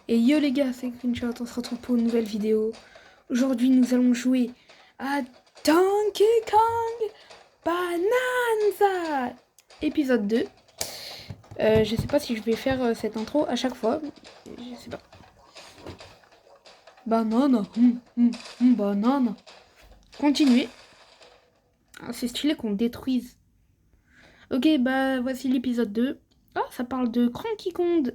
Et yo les gars, c'est Screenshot, on se retrouve pour une nouvelle vidéo. Aujourd'hui nous allons jouer à Donkey Kong Bonanza épisode 2. Je sais pas si je vais faire cette intro à chaque fois. Je sais pas. Banana, banana. Continuez. Ah, c'est stylé qu'on détruise. Ok, bah voici l'épisode 2. Ah, ça parle de Cranky Kong.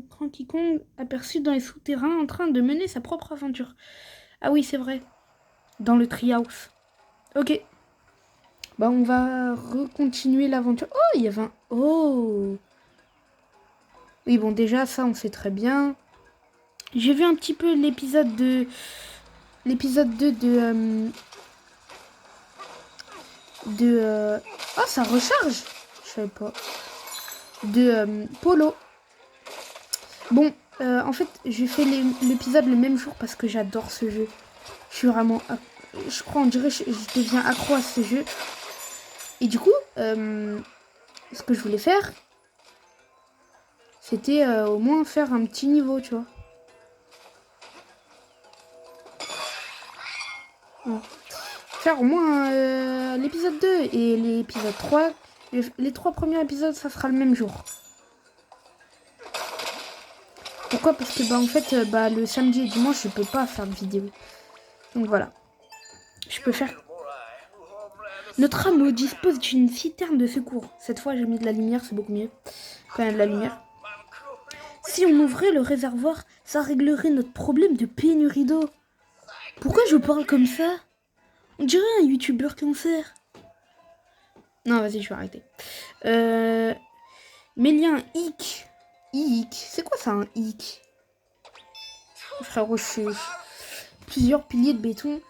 Cranky Kong aperçu dans les souterrains en train de mener sa propre aventure. Ah oui, c'est vrai. Dans le treehouse. Ok. Bah, on va recontinuer l'aventure. Oh, il y avait un... Oh. Oui, bon, déjà, ça, on sait très bien. J'ai vu un petit peu l'épisode de... L'épisode 2 de... Oh, ça recharge. Je savais pas. De Polo. Bon, en fait, j'ai fait l'épisode le même jour parce que j'adore ce jeu. Je suis vraiment... Je crois, on dirait, je deviens accro à ce jeu. Et du coup, ce que je voulais faire, c'était au moins faire un petit niveau, tu vois. Ouais. Faire au moins l'épisode 2 et l'épisode 3. Les 3 premiers épisodes, ça sera le même jour. Pourquoi? Parce que, bah, en fait, le samedi et dimanche, je peux pas faire de vidéo. Donc voilà. Je peux faire... Notre rameau dispose d'une citerne de secours. Cette fois, j'ai mis de la lumière, c'est beaucoup mieux. Quand il y a de la lumière. Si on ouvrait le réservoir, ça réglerait notre problème de pénurie d'eau. Pourquoi je parle comme ça? On dirait un youtubeur cancer. Non, vas-y, je vais arrêter. Mais il y a un hic. Hic. C'est quoi ça, un hic? Frérot, plusieurs piliers de béton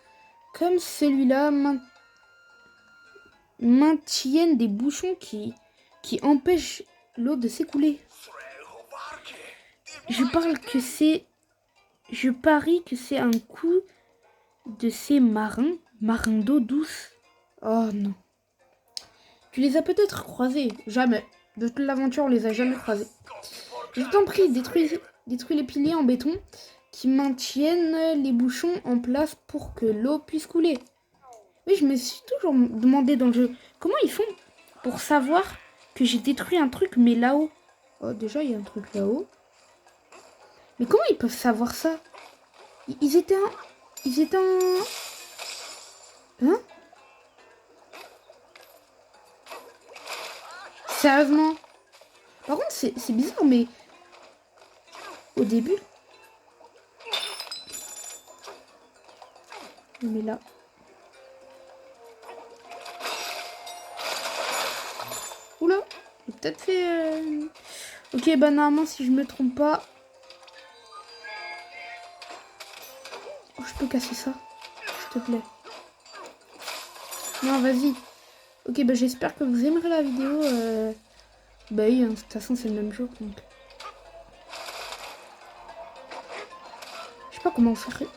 comme celui-là maintiennent des bouchons qui empêchent l'eau de s'écouler. Je parie que c'est un coup de ces marins d'eau douce. Oh non. Tu les as peut-être croisés. Jamais. De toute l'aventure, on les a jamais croisés. Je t'en prie, détruis les piliers en béton qui maintiennent les bouchons en place pour que l'eau puisse couler. Oui, je me suis toujours demandé dans le jeu, comment ils font pour savoir que j'ai détruit un truc, mais là-haut. Oh, déjà, il y a un truc là-haut. Mais comment ils peuvent savoir ça? Ils étaient un... Hein? Sérieusement? Par contre, c'est bizarre, mais... Au début... Mais là... Oula, j'ai peut-être fait... Ok, bah normalement, si je me trompe pas... Oh, je peux casser ça, s'il te plaît. Non, vas-y. Ok, bah j'espère que vous aimerez la vidéo. Bah oui, hein, de toute façon, c'est le même jour, donc... Je sais pas comment faire...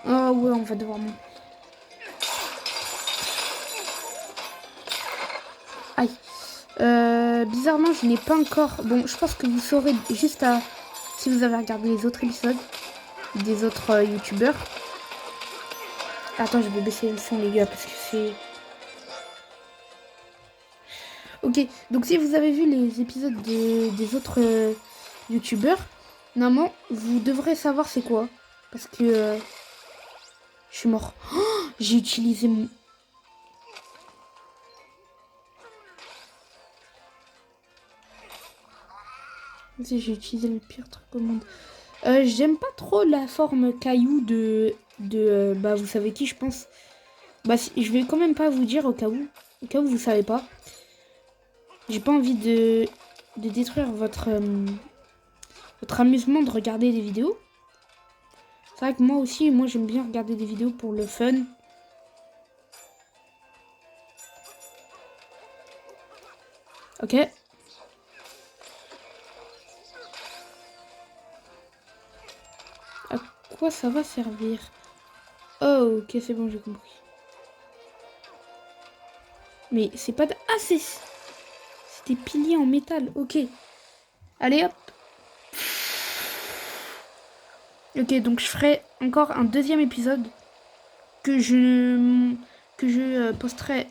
Oh ouais, on va devoir monter. Aïe. Bizarrement, je n'ai pas encore... Bon, je pense que vous saurez juste à... Si vous avez regardé les autres épisodes des autres youtubeurs. Attends, je vais baisser le son, les gars, parce que c'est... Ok, donc si vous avez vu les épisodes des autres youtubeurs, normalement, vous devrez savoir c'est quoi. Parce que... je suis mort. Oh, j'ai utilisé mon... J'ai utilisé le pire truc au monde. J'aime pas trop la forme caillou bah, vous savez qui, je pense. Bah, je vais quand même pas vous dire au cas où vous savez pas. J'ai pas envie de détruire votre amusement de regarder des vidéos. C'est vrai que moi aussi, j'aime bien regarder des vidéos pour le fun. Ok. À quoi ça va servir? Oh, ok, c'est bon, j'ai compris. Mais c'est pas de... Ah, c'est des piliers en métal, ok. Allez, hop. Ok, donc je ferai encore un deuxième épisode que je posterai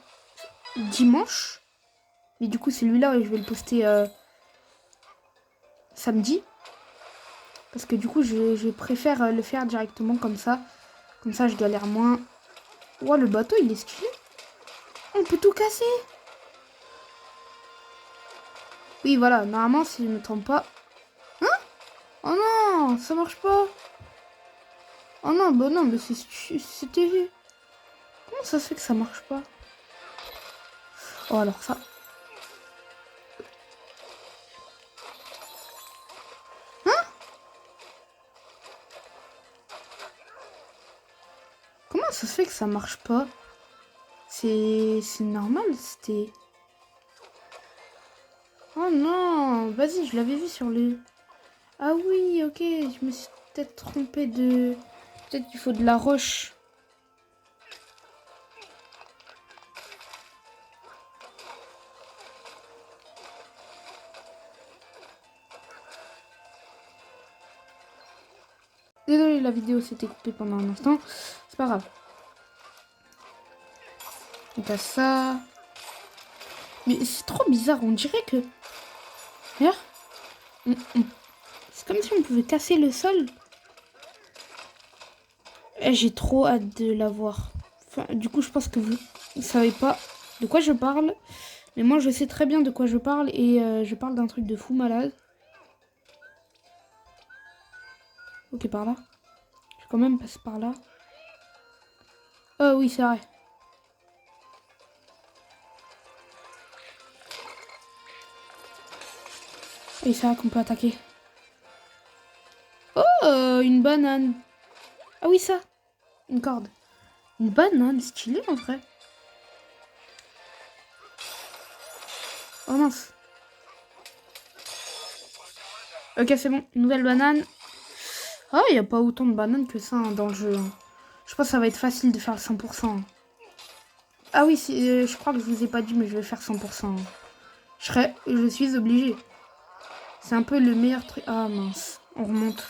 dimanche. Mais du coup, celui-là, je vais le poster samedi. Parce que du coup, je préfère le faire directement comme ça. Comme ça, je galère moins. Ouah, le bateau, il est stylé. On peut tout casser. Oui, voilà. Normalement, si je ne me trompe pas... Oh non, ça marche pas. Oh non, bah non, mais c'était vu. Comment ça se fait que ça marche pas? Oh, alors ça... Comment ça se fait que ça marche pas? C'est normal, c'était... Oh non, vas-y, je l'avais vu sur le... Ah oui, ok, je me suis peut-être trompée de... Peut-être qu'il faut de la roche. Désolé, la vidéo s'était coupée pendant un instant. C'est pas grave. On passe ça. Mais c'est trop bizarre, on dirait que... Regarde. C'est comme si on pouvait casser le sol. J'ai trop hâte de la voir. Enfin, du coup, je pense que vous ne savez pas de quoi je parle. Mais moi, je sais très bien de quoi je parle. Et je parle d'un truc de fou malade. Ok, par là. Je vais quand même passer par là. Oh oui, c'est vrai. Et c'est vrai qu'on peut attaquer. Oh, une banane. Ah oui, ça. Une corde. Une banane, stylée en vrai. Oh mince. Ok, c'est bon. Une nouvelle banane. Ah, il n'y a pas autant de bananes que ça dans le jeu. Je pense que ça va être facile de faire le 100%. Ah oui, je crois que je vous ai pas dit, mais je vais faire 100%. Je suis obligée. C'est un peu le meilleur truc. Ah mince, on remonte.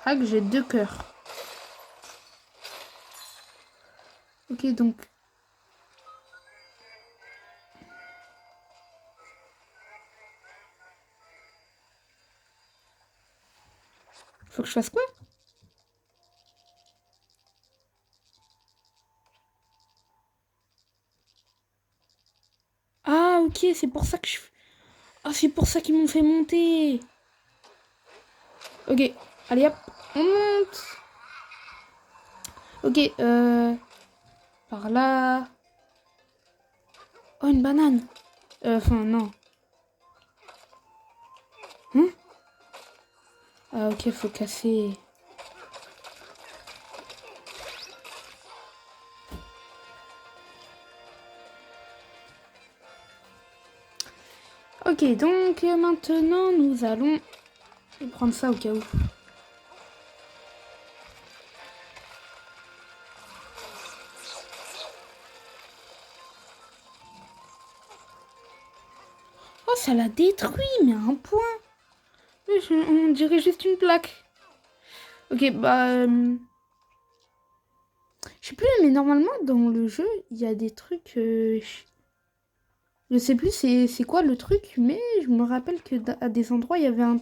Ah, que j'ai 2 cœurs. Ok, donc... Faut que je fasse quoi? Ah, ok, c'est pour ça que je... Ah, c'est pour ça qu'ils m'ont fait monter. Ok, allez hop, on monte. Ok, par là. Oh, une banane. Enfin, non. Hein? Ah, ok, faut casser. Ok, donc maintenant, nous allons prendre ça au cas où. Oh, ça l'a détruit, mais à un point. On dirait juste une plaque. Ok, bah... je sais plus, mais normalement, dans le jeu, il y a des trucs... je sais plus c'est quoi le truc, mais je me rappelle que à des endroits, il y avait un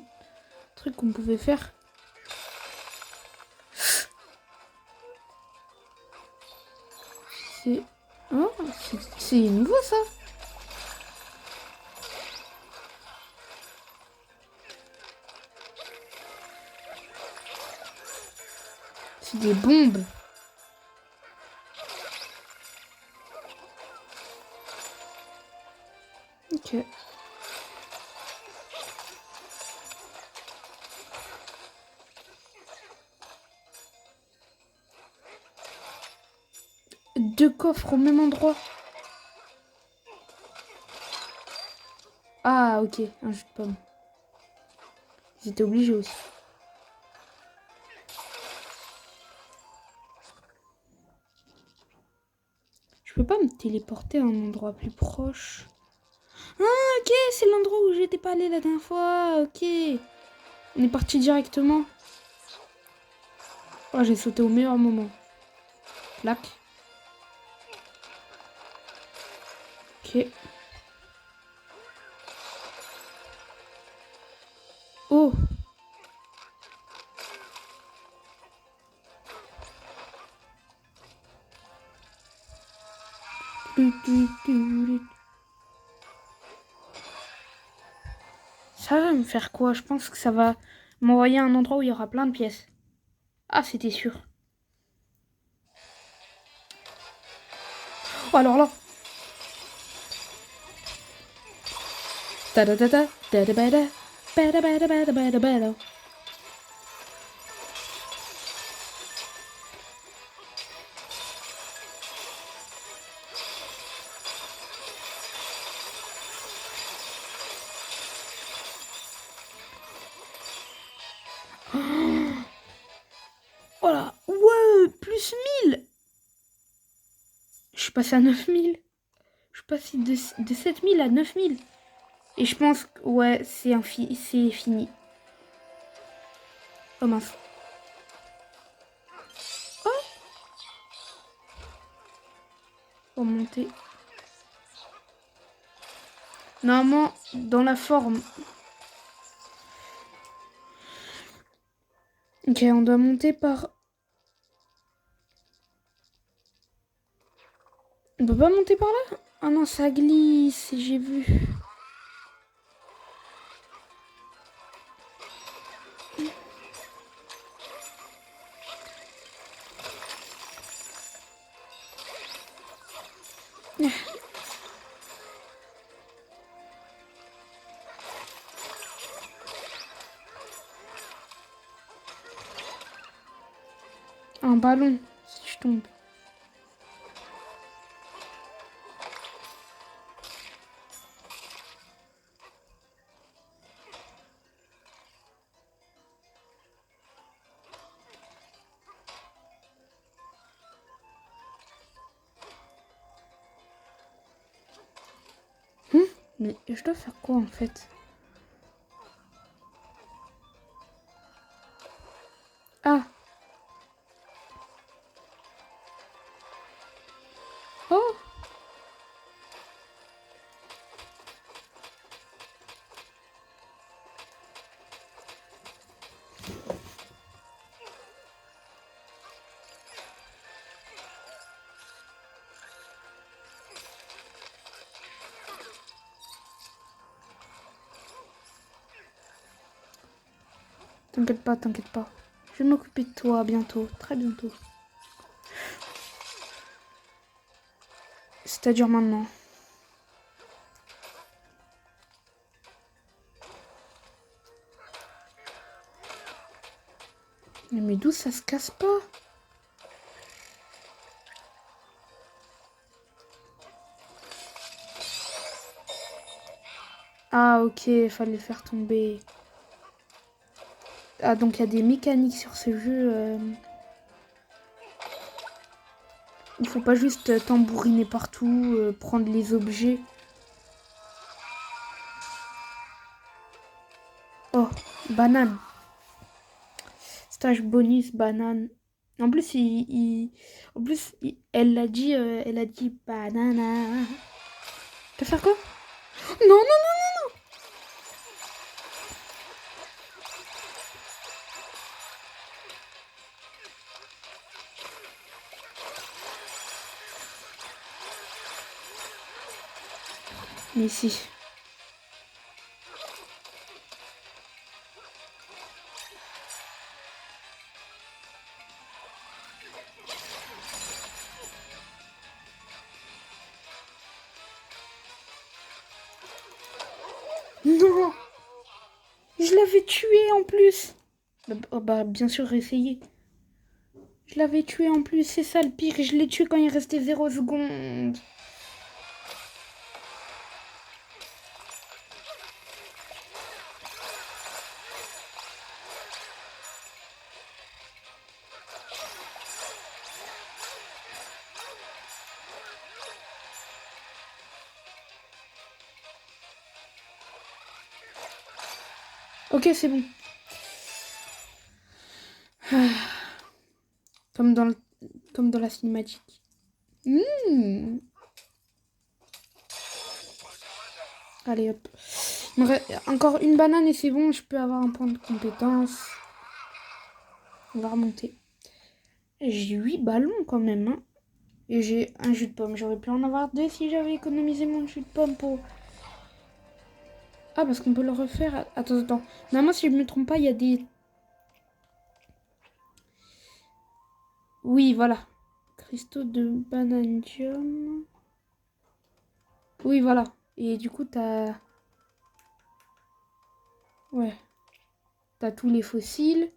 truc qu'on pouvait faire. C'est... Oh, c'est nouveau, ça. C'est des bombes. Ok. Deux coffres au même endroit. Ah, ok. Un jus de pomme. J'étais obligée aussi. Je peux pas me téléporter à un endroit plus proche. Ah, ok, c'est l'endroit où j'étais pas allé la dernière fois. Ok. On est parti directement. Oh, j'ai sauté au meilleur moment. Clac. Ok. Oh. Ça va me faire quoi? Je pense que ça va m'envoyer à un endroit où il y aura plein de pièces. Ah, c'était sûr. Oh, alors là. Ta-da-da-da, da-da-ba-da, ba-da-ba-da-ba-da-ba-da-ba-da. Oh là, ouais, plus 1000. Je suis passé à 9000. Je suis passé de 7000 à 9000. Et je pense que, ouais, c'est fini. Oh mince. Oh, pour monter. Normalement, dans la forme. Ok, on doit monter par... On peut pas monter par là? Ah non, ça glisse, j'ai vu. Un ballon, si je tombe. Mais je dois faire quoi en fait? Ah. Oh. T'inquiète pas, t'inquiète pas. Je vais m'occuper de toi bientôt, très bientôt. C'est-à-dire maintenant. Mais d'où ça se casse pas? Ah ok, fallait le faire tomber. Ah donc il y a des mécaniques sur ce jeu. Il faut pas juste tambouriner partout, prendre les objets. Oh, banane. Stage bonus, banane. En plus, elle a dit banana. Tu vas faire quoi? Non, non, non. Mais si. Non, je l'avais tué en plus. Oh, bah, bien sûr, essayer. Je l'avais tué en plus, c'est ça le pire. Je l'ai tué quand il restait 0 secondes. Ok, c'est bon. Comme dans, comme dans la cinématique. Mmh. Allez, hop. Encore une banane et c'est bon, je peux avoir un point de compétence. On va remonter. J'ai 8 ballons quand même. Hein. Et j'ai un jus de pomme. J'aurais pu en avoir 2 si j'avais économisé mon jus de pomme pour... Ah, parce qu'on peut le refaire. Attends. Normalement, si je me trompe pas, il y a des... Oui, voilà. Cristaux de bananium. Oui, voilà. Et du coup, t'as... Ouais. T'as tous les fossiles.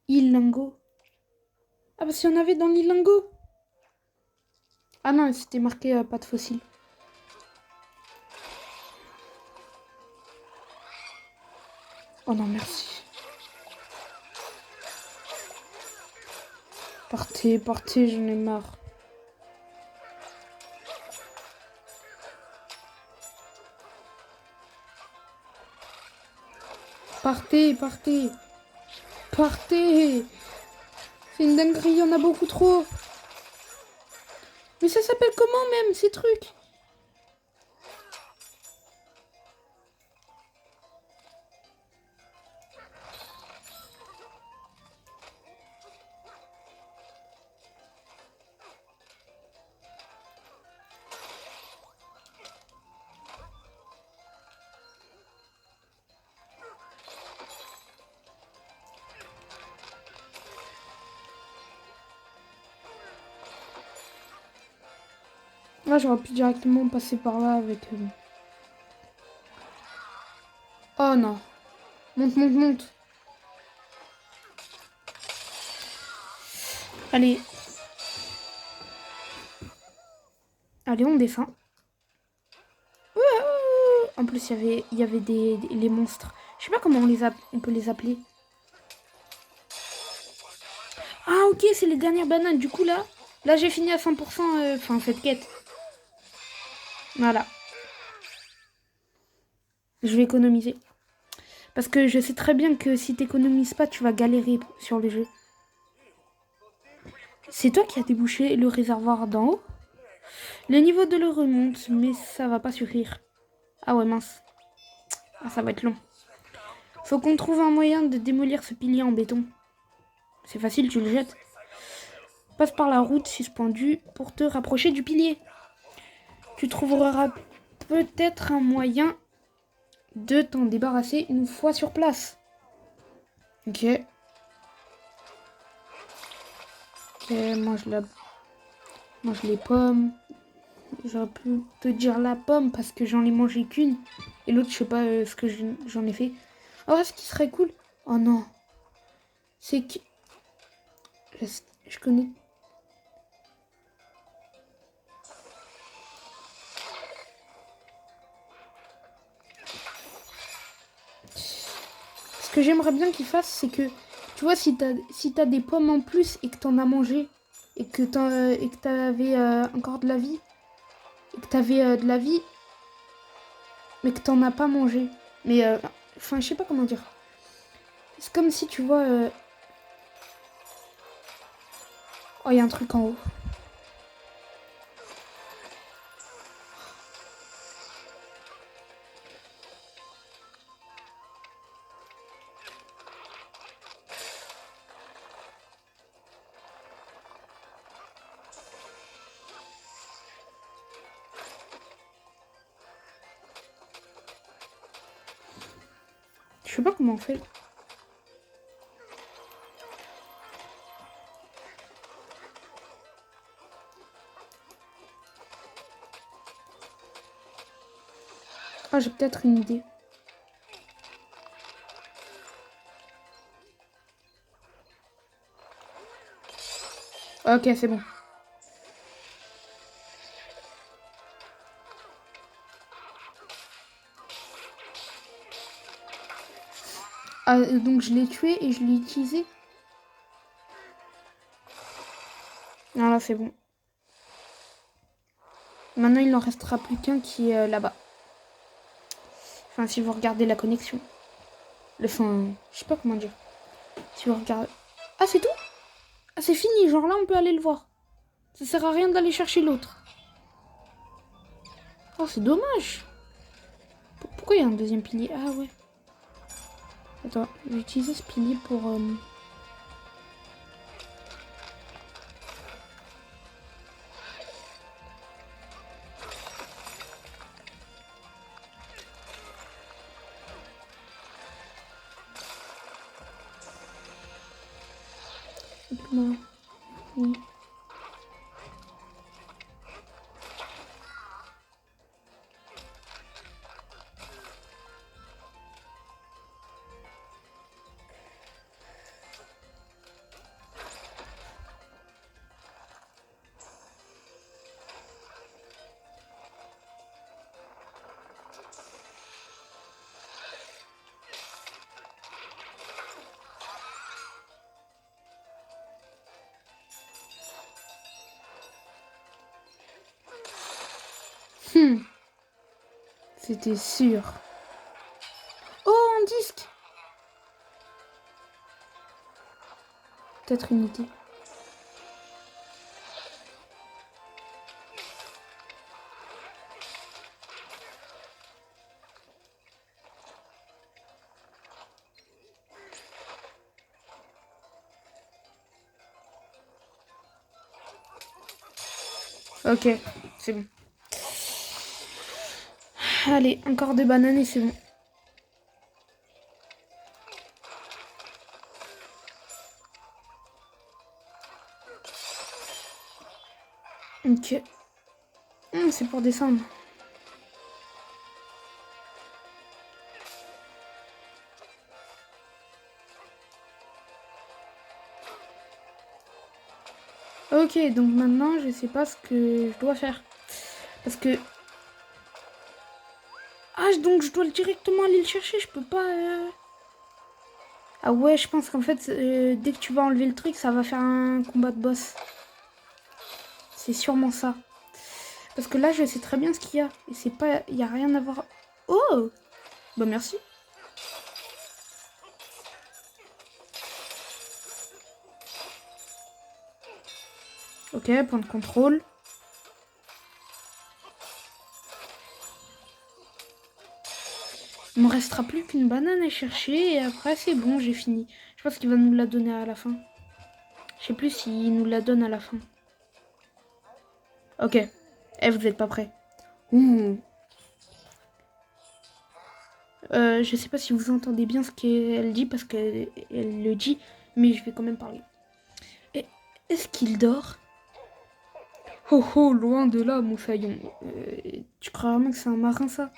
Ilingo. Ah, parce qu'il y en avait dans l'ilingo. Ah non, c'était marqué pas de fossiles. Oh non, merci. Partez, j'en ai marre. Partez. C'est une dinguerie, il y en a beaucoup trop. Mais ça s'appelle comment même, ces trucs? Là, j'aurais pu directement passer par là avec... Oh non. Monte. Allez. Allez, on descend. En plus, il y avait les monstres. Je sais pas comment on peut les appeler. Ah, ok, c'est les dernières bananes. Du coup, là j'ai fini à 100%, enfin, cette quête. Voilà. Je vais économiser. Parce que je sais très bien que si t'économises pas, tu vas galérer sur le jeu. C'est toi qui as débouché le réservoir d'en haut. Le niveau de l'eau remonte, mais ça va pas suffire. Ah ouais, mince. Ah, ça va être long. Faut qu'on trouve un moyen de démolir ce pilier en béton. C'est facile, tu le jettes. Passe par la route suspendue pour te rapprocher du pilier. Tu trouveras peut-être un moyen de t'en débarrasser une fois sur place. Ok. Ok, mange les pommes. J'aurais pu te dire la pomme parce que j'en ai mangé qu'une. Et l'autre, je sais pas ce que j'en ai fait. Oh, ce qui serait cool. Oh non. C'est que... Je connais... Ce que j'aimerais bien qu'il fasse, c'est que... Tu vois, si t'as des pommes en plus et que t'en as mangé, et que t'avais encore de la vie, et que t'avais de la vie, mais que t'en as pas mangé. Mais, enfin, je sais pas comment dire. C'est comme si, tu vois... Oh, il y a un truc en haut. Je sais pas comment on fait. Ah, j'ai peut-être une idée. Ok, c'est bon. Ah, donc je l'ai tué et je l'ai utilisé. Non, là, c'est bon. Maintenant, il n'en restera plus qu'un qui est là-bas. Enfin, si vous regardez la connexion. Enfin, je sais pas comment dire. Si vous regardez... Ah, c'est tout? Ah, c'est fini, genre là, on peut aller le voir. Ça sert à rien d'aller chercher l'autre. Oh, c'est dommage. Pourquoi il y a un deuxième pilier? Ah, ouais. Attends, je vais utiliser ce pilier pour... Oui. C'était sûr. Oh, un disque! Peut-être une idée. Ok, c'est bon. Allez, encore des bananes et c'est bon. Ok. C'est pour descendre. Ok, donc maintenant, je sais pas ce que je dois faire. Parce que... Ah, donc je dois directement aller le chercher, je peux pas... Ah ouais, je pense qu'en fait, dès que tu vas enlever le truc, ça va faire un combat de boss. C'est sûrement ça. Parce que là, je sais très bien ce qu'il y a. Et c'est pas... Il y a rien à voir... Oh! Bah merci. Ok, point de contrôle. Il me restera plus qu'une banane à chercher et après c'est bon, j'ai fini. Je pense qu'il va nous la donner à la fin. Je sais plus s'il nous la donne à la fin. Ok. Eh, vous êtes pas prêts. Ouh. Je sais pas si vous entendez bien ce qu'elle dit parce qu'elle le dit, mais je vais quand même parler. Est-ce qu'il dort? Oh oh, loin de là, moussaillon. Tu crois vraiment que c'est un marin, ça?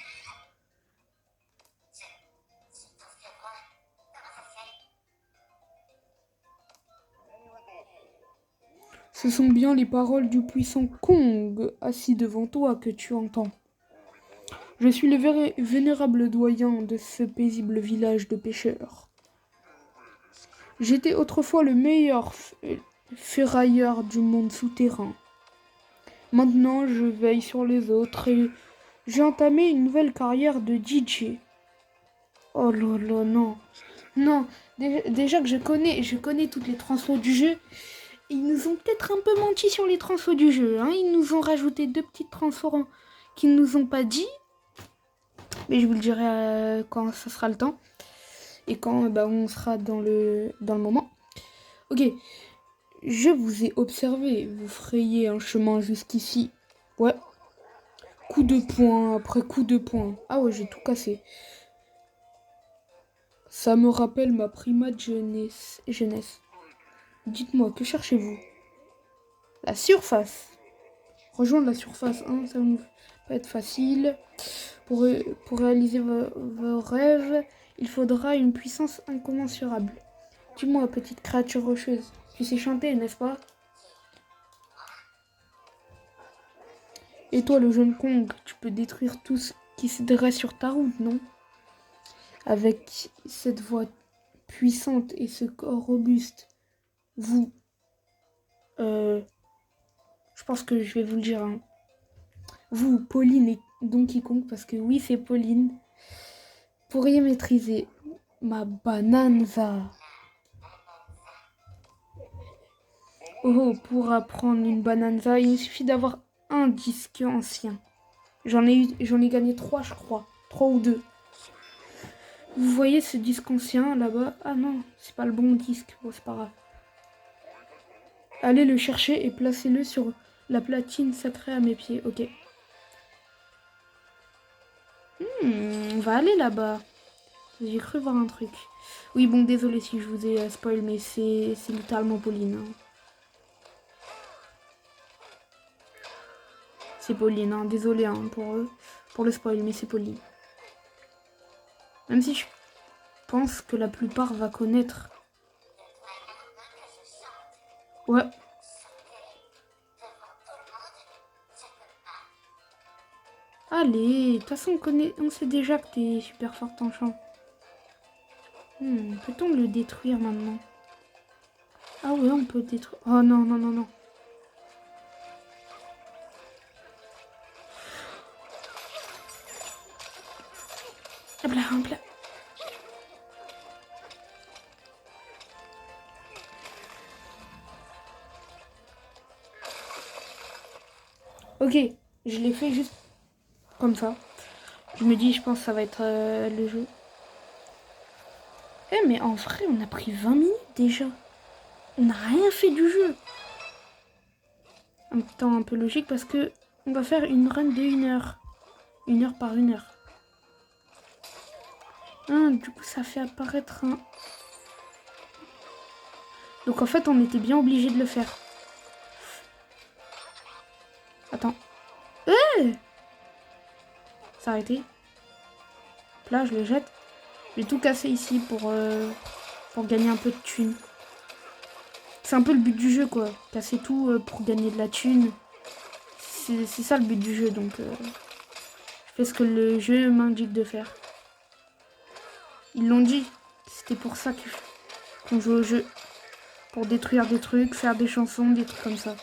Ce sont bien les paroles du puissant Kong, assis devant toi, que tu entends. Je suis le vénérable doyen de ce paisible village de pêcheurs. J'étais autrefois le meilleur ferrailleur du monde souterrain. Maintenant, je veille sur les autres et j'ai entamé une nouvelle carrière de DJ. Oh là là, non. Non, déjà que je connais toutes les transfos du jeu. Ils nous ont peut-être un peu menti sur les transfos du jeu. Hein. Ils nous ont rajouté 2 petites transfos qu'ils ne nous ont pas dit. Mais je vous le dirai quand ça sera le temps. Et quand on sera dans le moment. Ok, je vous ai observé. Vous frayez un chemin jusqu'ici. Ouais. Coup de poing après coup de poing. Ah ouais, j'ai tout cassé. Ça me rappelle ma primate jeunesse. Dites-moi, que cherchez-vous? La surface. Rejoindre la surface, hein, ça va pas être facile. Pour réaliser vos rêves, il faudra une puissance incommensurable. Dis-moi, petite créature rocheuse, tu sais chanter, n'est-ce pas? Et toi, le jeune Kong, tu peux détruire tout ce qui se dresse sur ta route, non? Avec cette voix puissante et ce corps robuste, vous... je pense que je vais vous le dire, hein. Vous, Pauline et Donkey Kong, parce que oui, c'est Pauline. pourriez maîtriser ma bananza. Oh, pour apprendre une bananza, il me suffit d'avoir un disque ancien. J'en ai gagné 3, je crois. 3 ou 2. Vous voyez ce disque ancien là-bas? Ah non, c'est pas le bon disque. Bon, c'est pas grave. Allez le chercher et placez-le sur la platine sacrée à mes pieds. Ok. On va aller là-bas. J'ai cru voir un truc. Oui, bon, désolé si je vous ai spoil, mais c'est littéralement Pauline. Hein. C'est Pauline, hein. Désolé hein, pour le spoil, mais c'est Pauline. Même si je pense que la plupart va connaître. Ouais. Allez, de toute façon on sait déjà que t'es super forte en chant. Peut-on le détruire maintenant? Ah ouais, on peut détruire. Oh non, non, non, non. Hop là, hop là. Ok, je l'ai fait juste comme ça. Je me dis, je pense que ça va être le jeu. Eh, mais en vrai, on a pris 20 minutes déjà. On n'a rien fait du jeu. En même temps, un peu logique parce que on va faire une run de 1 heure. 1 heure par 1 heure. Ah, du coup, ça fait apparaître un... Donc en fait, on était bien obligé de le faire. Attends. S'arrêter. Là, je le jette. Je vais tout casser ici pour gagner un peu de thunes. C'est un peu le but du jeu, quoi. Casser tout pour gagner de la thune. C'est ça le but du jeu, donc je fais ce que le jeu m'indique de faire. Ils l'ont dit. C'était pour ça qu'on joue au jeu. Pour détruire des trucs, faire des chansons, des trucs comme ça.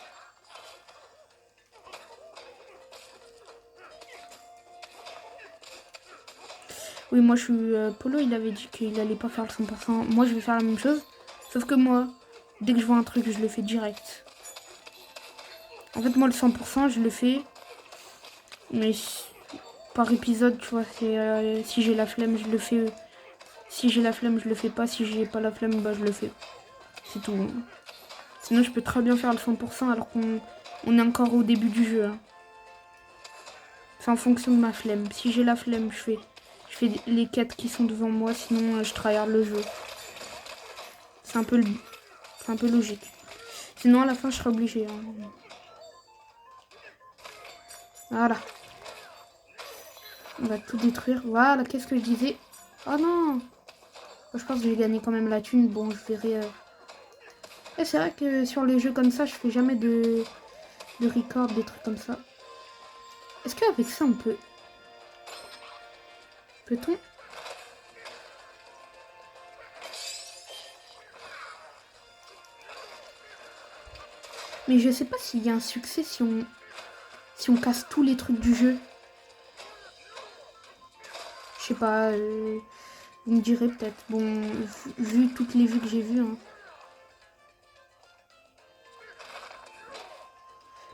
Oui, moi je suis... Polo, il avait dit qu'il allait pas faire le 100%. Moi, je vais faire la même chose. Sauf que moi, dès que je vois un truc, je le fais direct. En fait, moi, le 100%, je le fais. Mais par épisode, tu vois, c'est si j'ai la flemme, je le fais. Si j'ai la flemme, je le fais pas. Si j'ai pas la flemme, bah je le fais. C'est tout. Hein. Sinon, je peux très bien faire le 100% alors qu'on est encore au début du jeu. Hein. C'est en fonction de ma flemme. Si j'ai la flemme, je fais les quêtes qui sont devant moi. Sinon, je tryhard le jeu. C'est un peu logique. Sinon, à la fin, je serai obligée. Hein. Voilà. On va tout détruire. Voilà, qu'est-ce que je disais? Oh non! Je pense que j'ai gagné quand même la thune. Bon, je verrai. Et c'est vrai que sur les jeux comme ça, je fais jamais de record, des trucs comme ça. Est-ce qu'avec ça, on peut... Peut-on? Mais je sais pas s'il y a un succès si on casse tous les trucs du jeu. Je sais pas, vous me direz peut-être. Bon, vu toutes les vues que j'ai vues, hein.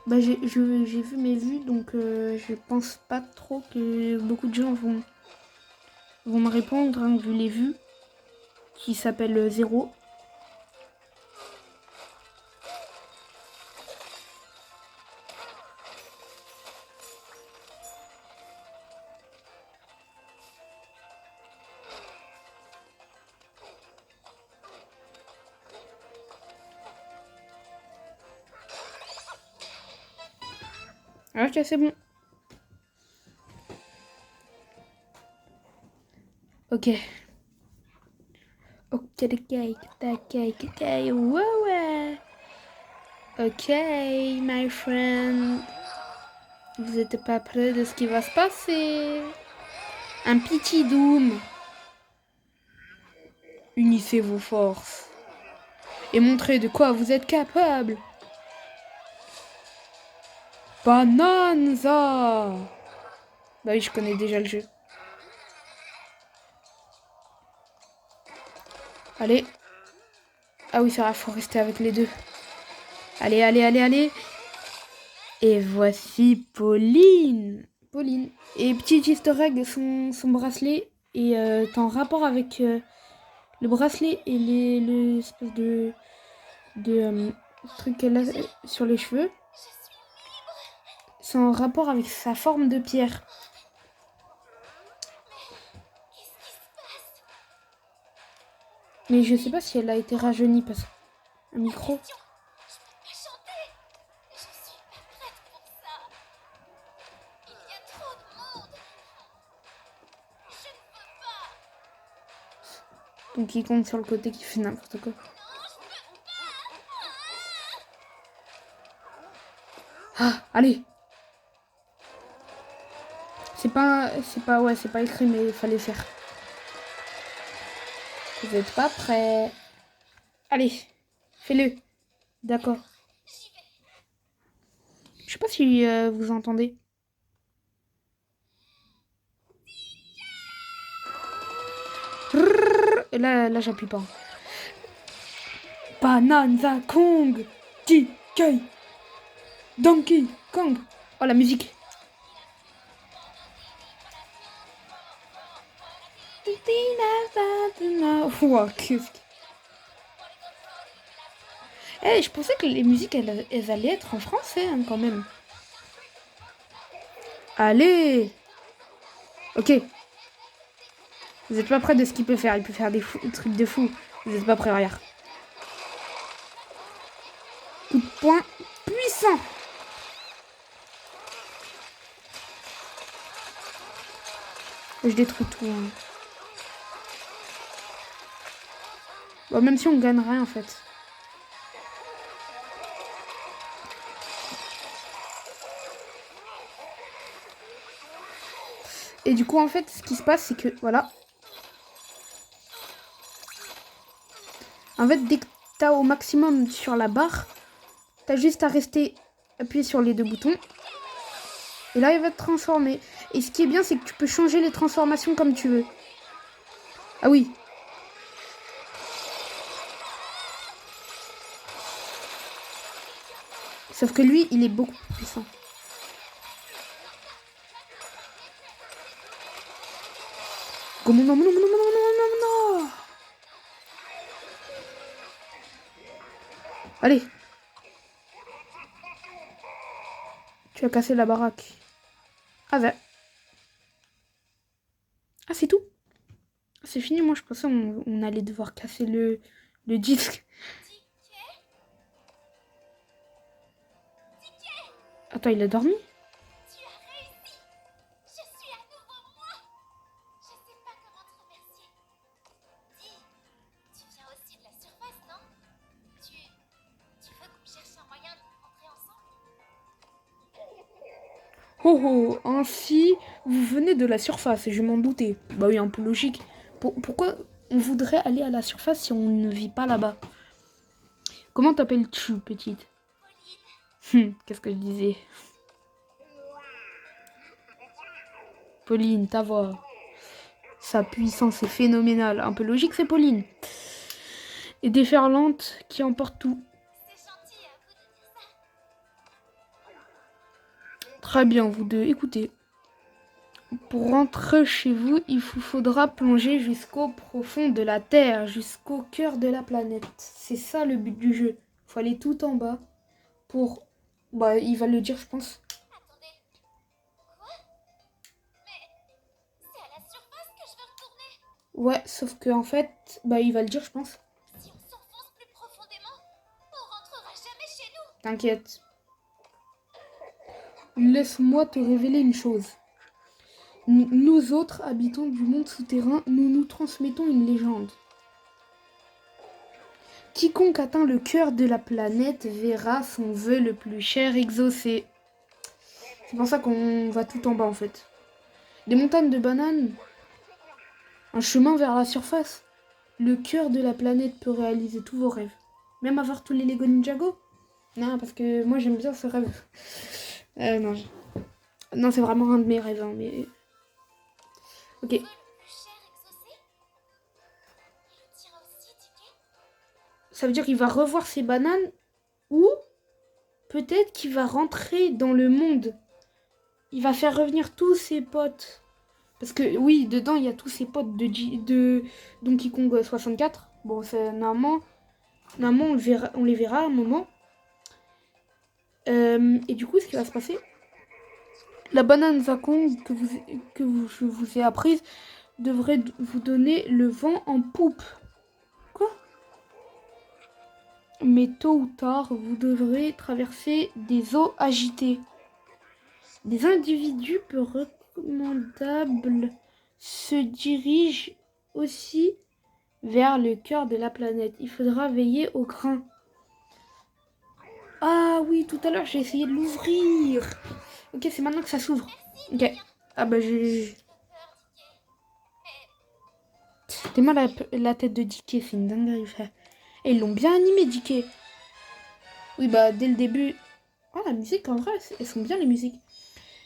Bah j'ai vu mes vues, donc je pense pas trop que beaucoup de gens vont me répondre, hein, vu les vues, qui s'appellent 0. Ok, c'est bon. Ok. Ok, ouais. Ok, my friend. Vous êtes pas prêts de ce qui va se passer. Un petit doom. Unissez vos forces. Et montrez de quoi vous êtes capable. Bananza. Bah oui, je connais déjà le jeu. Allez. Ah oui, ça va, faut rester avec les deux. Allez, allez, allez, allez. Et voici Pauline. Pauline. Et petit easter egg, son bracelet est en rapport avec le bracelet et l'espèce de truc qu'elle a sur les cheveux. C'est en rapport avec sa forme de pierre. Mais je sais pas si elle a été rajeunie parce qu'un micro. Donc il compte sur le côté qui fait n'importe quoi. Ah, allez. C'est pas écrit mais il fallait faire. Vous êtes pas prêts? Allez, fais-le. D'accord. Je sais pas si vous entendez. Et là j'appuie pas. Banana Kong, DK, Donkey Kong. Oh la musique. Wow, qu'est-ce que... je pensais que les musiques elles allaient être en français hein, quand même. Allez. Ok. Vous êtes pas prêts de ce qu'il peut faire. Il peut faire des trucs de fou. Vous êtes pas prêts, regarde. Coup de poing puissant. Je détruis tout. Hein. Bon, même si on gagne rien en fait. Et du coup, en fait, ce qui se passe, c'est que, voilà. En fait, dès que t'as au maximum sur la barre, t'as juste à rester appuyé sur les deux boutons. Et là, il va te transformer. Et ce qui est bien, c'est que tu peux changer les transformations comme tu veux. Ah oui. Sauf que lui, il est beaucoup plus puissant. Oh, non, non, non, non, non, non, non, non. Allez. Tu as cassé la baraque. Ah, ouais. Ah, c'est tout. C'est fini, moi je pensais on allait devoir casser le disque. Attends, il a dormi? Tu as réussi. Je suis à nouveau moi. Je sais pas comment te remercier. Dis, tu viens aussi de la surface, non? Tu veux qu'on cherche un moyen de rentrer ensemble? Oh oh, ainsi, vous venez de la surface, et je m'en doutais. Bah oui, un peu logique. Pourquoi on voudrait aller à la surface si on ne vit pas là-bas? Comment t'appelles-tu, petite? Qu'est-ce que je disais? Pauline, ta voix. Sa puissance est phénoménale. Un peu logique, c'est Pauline. Et déferlante qui emporte tout. C'est gentil à vous de dire ça. Très bien, vous deux. Écoutez. Pour rentrer chez vous, il vous faudra plonger jusqu'au profond de la Terre, jusqu'au cœur de la planète. C'est ça le but du jeu. Il faut aller tout en bas pour... Bah, il va le dire, je pense. Attendez. Quoi? Mais c'est à la surface que je veux retourner. Ouais, sauf que en fait, bah, il va le dire, je pense. Si on s'enfonce plus profondément, on rentrera jamais chez nous. T'inquiète. Laisse-moi te révéler une chose. Nous autres, habitants du monde souterrain, nous nous transmettons une légende. Quiconque atteint le cœur de la planète verra son vœu le plus cher exaucé. C'est pour ça qu'on va tout en bas en fait. Des montagnes de bananes, un chemin vers la surface. Le cœur de la planète peut réaliser tous vos rêves. Même avoir tous les Lego Ninjago. Non, parce que moi j'aime bien ce rêve. Non, non c'est vraiment un de mes rêves. Hein, mais... Ok. Le plus cher exaucé? Et le tien aussi, Ça veut dire qu'il va revoir ses bananes ou peut-être qu'il va rentrer dans le monde. Il va faire revenir tous ses potes. Parce que oui, dedans, il y a tous ses potes de Donkey Kong 64. Bon, c'est normalement on les verra à un moment. Et du coup, ce qui va se passer, la banane Zakong je vous ai apprise devrait vous donner le vent en poupe. Quoi? Mais tôt ou tard, vous devrez traverser des eaux agitées. Des individus peu recommandables se dirigent aussi vers le cœur de la planète. Il faudra veiller au grain. Ah oui, tout à l'heure, j'ai essayé de l'ouvrir. Ok, c'est maintenant que ça s'ouvre. Ok. Ah bah j'ai... C'était mal la tête de Dicky, c'est une dinguerie, frère. Et ils l'ont bien animé, Dicky. Oui, bah dès le début... Oh, la musique, en vrai, elles sont bien les musiques.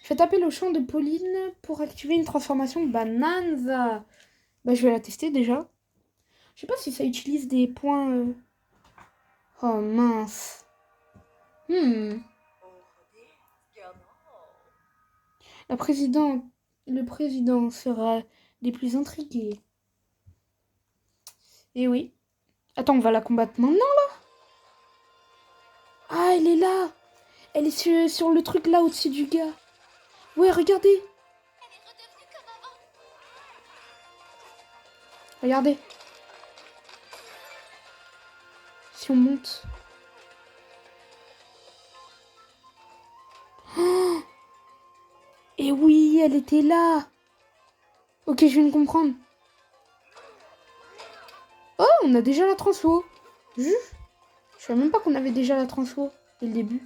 Faites appel au chant de Pauline pour activer une transformation Bananza. Bah je vais la tester déjà. Je sais pas si ça utilise des points... Oh mince. La présidente... Le président sera des plus intrigués. Et oui. Attends, on va la combattre maintenant, là? Ah, elle est là. Elle est sur le truc là, au-dessus du gars. Ouais, regardez. Elle est redevenue comme avant. Regardez. Si on monte. Oh, et oui, elle était là. Ok, je viens de comprendre. Oh, on a déjà la transfo. Je savais même pas qu'on avait déjà la transfo dès le début.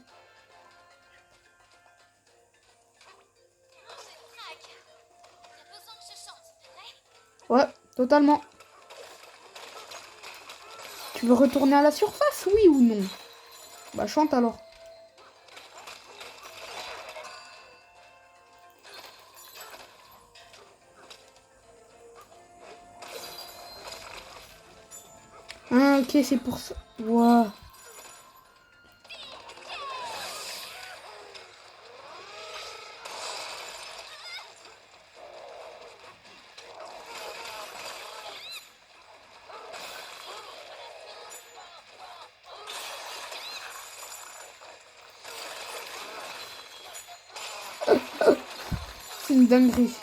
T'as besoin que je chante, c'est vrai? Ouais, totalement. Tu veux retourner à la surface, oui ou non? Bah chante alors. Ah ok, c'est pour ça. Wow. C'est une dinguerie.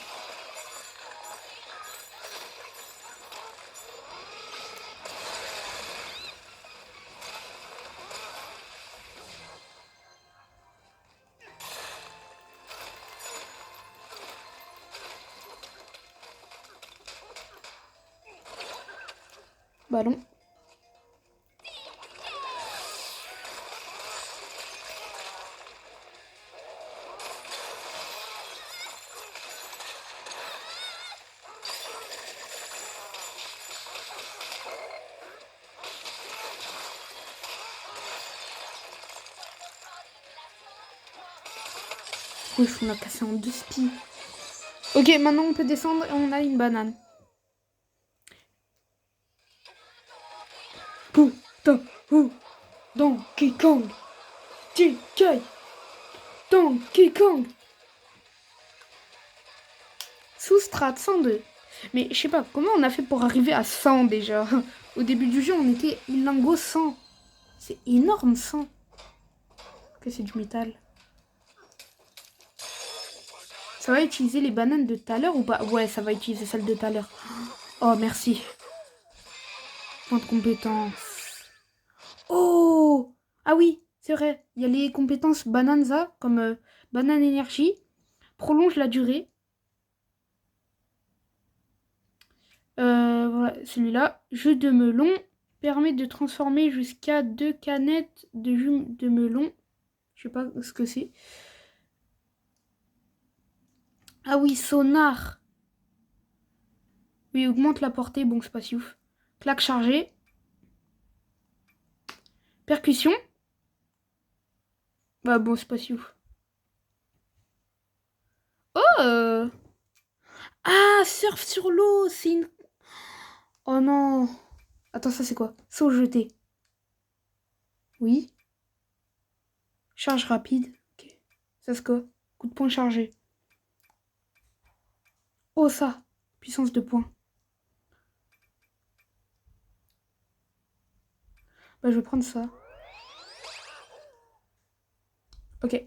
Ballon. Oui, on l'a cassé en deux spies. Ok, maintenant on peut descendre et on a une banane. Putain, Donkey Kong. TK. Donkey Kong. Sous strat 102. Mais je sais pas, comment on a fait pour arriver à 100 déjà? Au début du jeu, on était lingot 100. C'est énorme, 100. Ok, c'est du métal. Ça va utiliser les bananes de tout à l'heure ou pas? Ouais, ça va utiliser celles de tout à l'heure. Oh, merci. Point de compétence. Oh! Ah oui, c'est vrai. Il y a les compétences Bananza, comme banane énergie. Prolonge la durée. Voilà, celui-là. Jus de melon permet de transformer jusqu'à 2 canettes de jus de melon. Je sais pas ce que c'est. Ah oui, sonar. Oui, augmente la portée. Bon, c'est pas si ouf. Claque chargée. Percussion. Bah bon, c'est pas si ouf. Oh! Ah, surf sur l'eau. C'est une... Oh non. Attends, ça c'est quoi? Saut jeté. Oui. Charge rapide. Ok. Ça se quoi? Coup de poing chargé. Oh ça. Puissance de poing. Bah je vais prendre ça. Ok.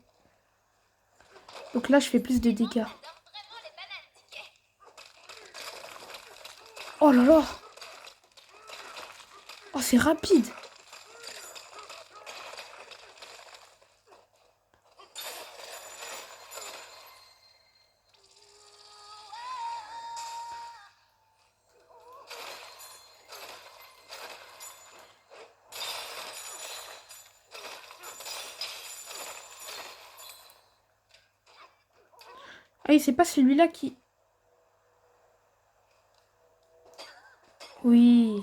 Donc là je fais plus de dégâts. J'adore vraiment les bananes tickets. Oh là là. Oh c'est rapide. Ah oui, c'est pas celui-là qui... Oui.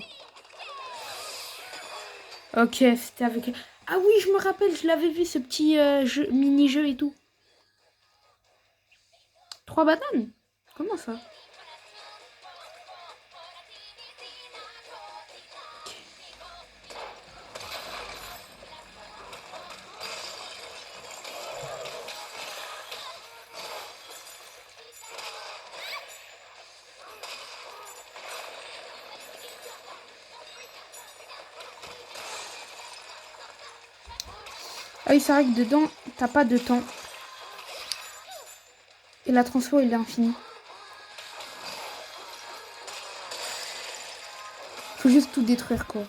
Ok, c'était avec... Ah oui, je me rappelle, je l'avais vu, ce petit mini-jeu et tout. 3 bananes? Comment ça? Ah oui, c'est vrai que dedans, t'as pas de temps. Et la transfo, elle est infinie. Faut juste tout détruire, quoi.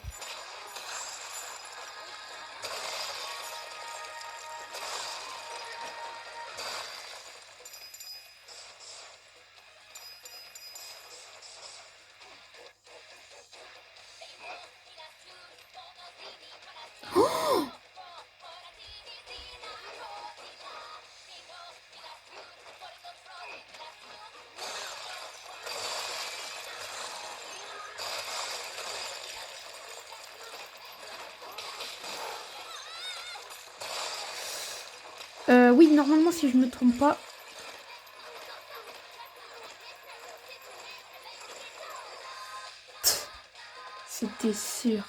Oui, normalement, si je me trompe pas... C'était sûr.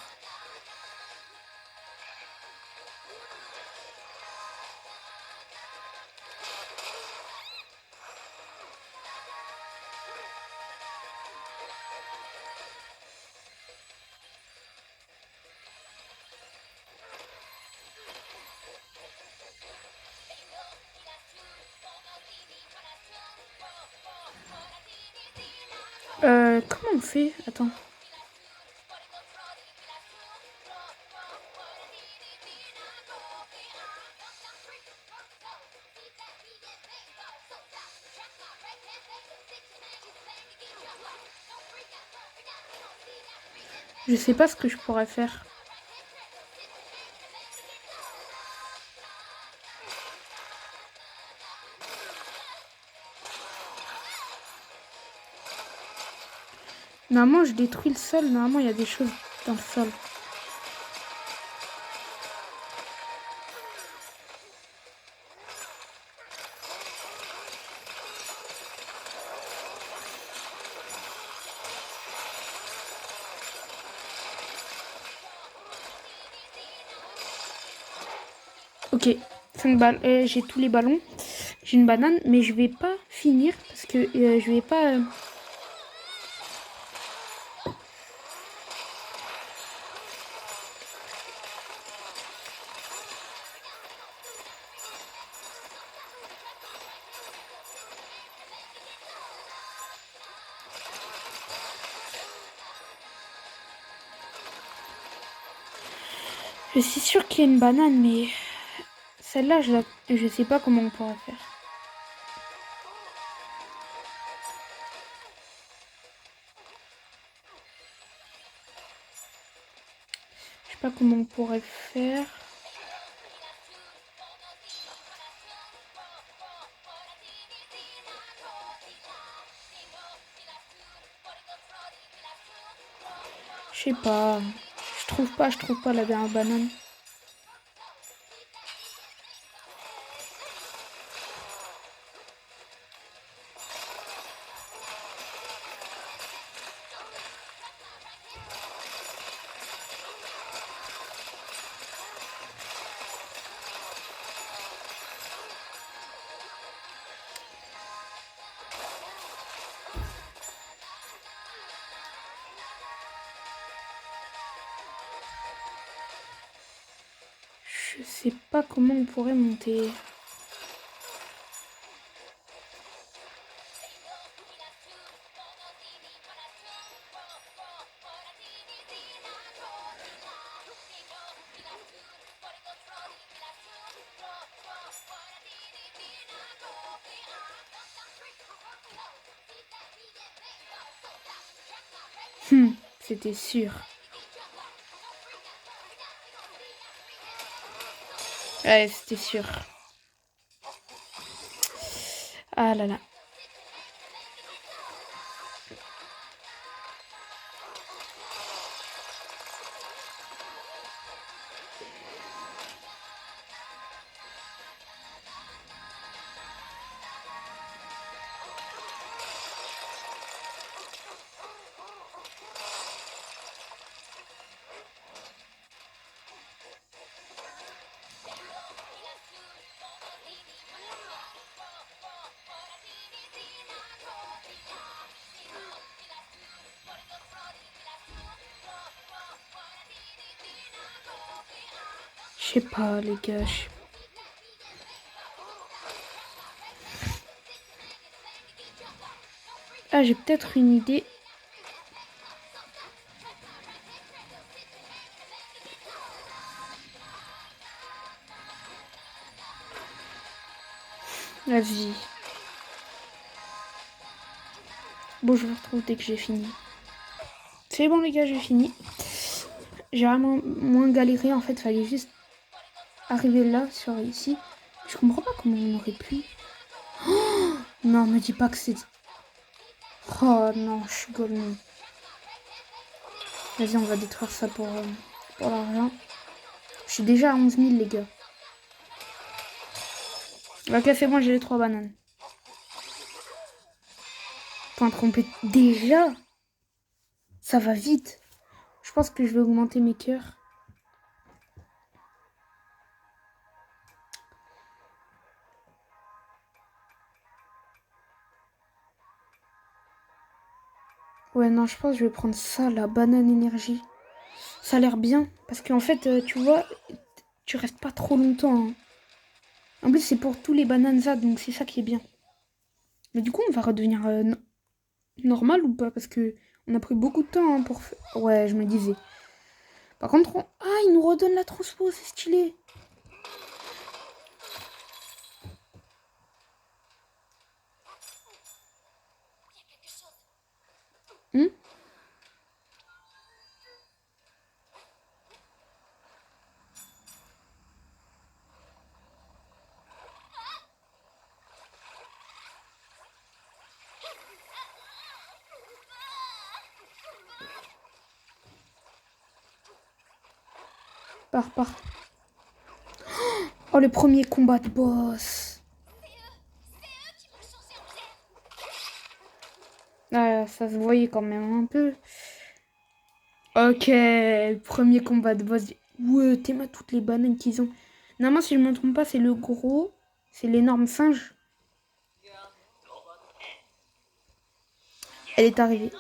Comment on fait? Attends. Je sais pas ce que je pourrais faire. Normalement, je détruis le sol. Normalement, il y a des choses dans le sol. Ok, 5 balles. J'ai tous les ballons. J'ai une banane, mais je vais pas finir parce que je vais pas... Je suis sûre qu'il y a une banane, mais celle-là, je sais pas comment on pourra faire. Je sais pas comment on pourrait faire. Je sais pas. Je trouve pas la dernière banane. Je sais pas comment on pourrait monter. C'était sûr. Ouais, c'était sûr. Ah là là. Je sais pas, les gars. Ah, j'ai peut-être une idée. Vas-y. Bon, je vous retrouve dès que j'ai fini. C'est bon, les gars, j'ai fini. J'ai vraiment moins galéré. En fait, fallait juste arriver là, sur ici. Je comprends pas comment on aurait pu. Oh non, me dis pas que c'est... Oh non, je suis golemon. Vas-y, on va détruire ça pour l'argent. Je suis déjà à 11 000, les gars. Ok, c'est bon, j'ai les 3 bananes. Point trompé. Déjà? Ça va vite. Je pense que je vais augmenter mes cœurs. Ouais, non, je pense que je vais prendre ça, la banane énergie. Ça a l'air bien. Parce qu'en fait, tu vois, tu restes pas trop longtemps. Hein. En plus, c'est pour tous les bananes ça, donc c'est ça qui est bien. Mais du coup, on va redevenir normal ou pas? Parce que on a pris beaucoup de temps hein, pour faire... Ouais, je me disais. Par contre, ah, il nous redonne la transpo, c'est stylé. Pars. Oh, le premier combat de boss. Ah, ça se voyait quand même un peu. Ok, premier combat de boss. Ouais, t'aimes toutes les bananes qu'ils ont. Normalement, si je me trompe pas, c'est le gros. C'est l'énorme singe. Elle est arrivée.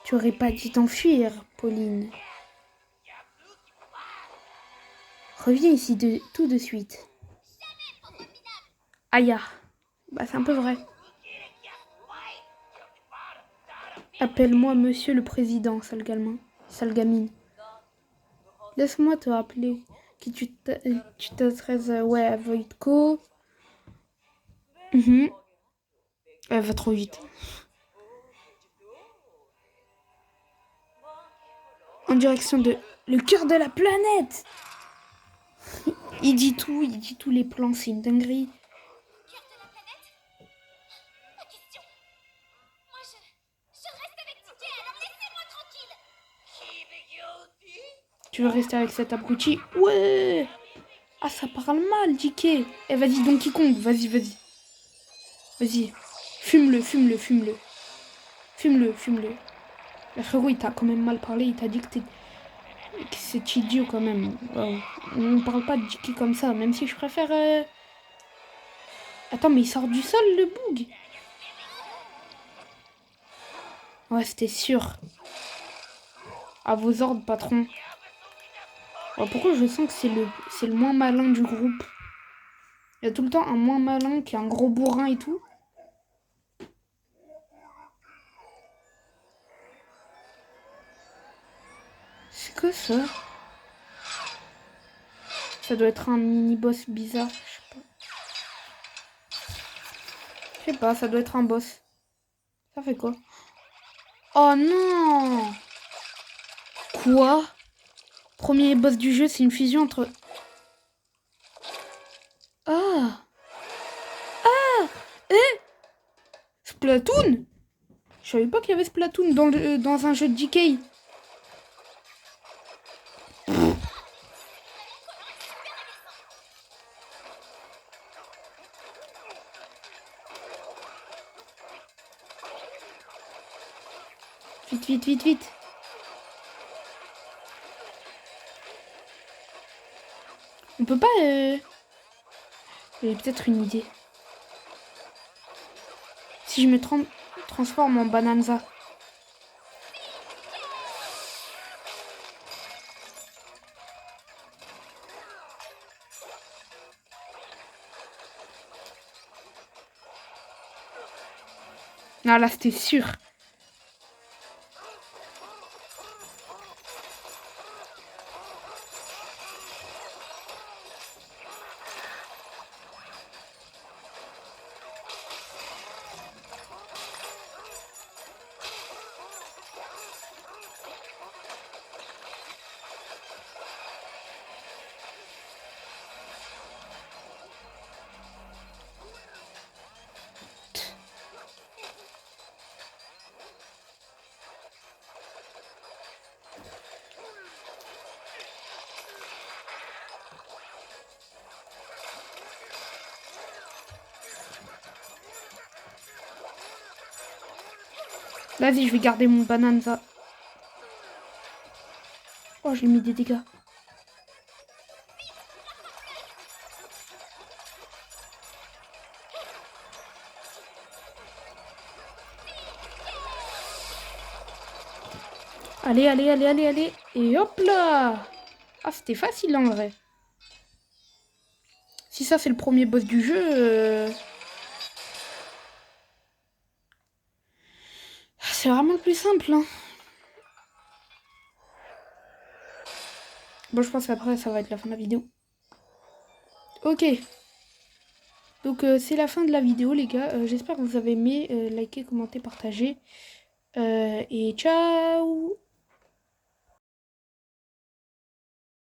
Tu aurais pas dû t'enfuir, Pauline. Reviens ici tout de suite. Aïe. Bah, c'est un peu vrai. Appelle-moi monsieur le président, sale gamine. Laisse-moi te rappeler que tu t'adresses ouais, à Voitko. Elle va trop vite. En direction de le cœur de la planète. Il dit tous les plans, c'est une dinguerie. Cœur de la planète? Pas question. Moi, je reste avec Ticket, alors laissez-moi tranquille. Tu veux rester avec cet abruti? Ouais. Ah, ça parle mal, Dicky. Eh, vas-y, Donkey Kong, vas-y. Vas-y. Fume-le. Le frérot, il t'a quand même mal parlé, il t'a dit que c'est idiot quand même. Wow. On ne parle pas de Dicky comme ça, même si je préfère... Attends, mais il sort du sol, le boug. Ouais, c'était sûr. À vos ordres, patron. Alors, pourquoi je sens que c'est le moins malin du groupe? Il y a tout le temps un moins malin qui est un gros bourrin et tout. C'est que ça? Ça doit être un mini-boss bizarre. Je sais pas, ça doit être un boss. Ça fait quoi? Oh non! Quoi? Premier boss du jeu, c'est une fusion entre... Ah! Splatoon? Je savais pas qu'il y avait Splatoon dans un jeu de DK. Vite, vite, vite, vite. On peut pas... J'ai peut-être une idée. Si je me transforme en Bananza. Ah là, c'était sûr. Vas-y, je vais garder mon Bananza. Oh, j'ai mis des dégâts. Allez, allez, allez, allez, allez. Et hop là! Ah, c'était facile en vrai. Si ça, c'est le premier boss du jeu... C'est vraiment le plus simple, hein. Bon, je pense qu'après, ça va être la fin de la vidéo. Ok. Donc, c'est la fin de la vidéo, les gars. J'espère que vous avez aimé. Likez, commentez, partagez. Et ciao!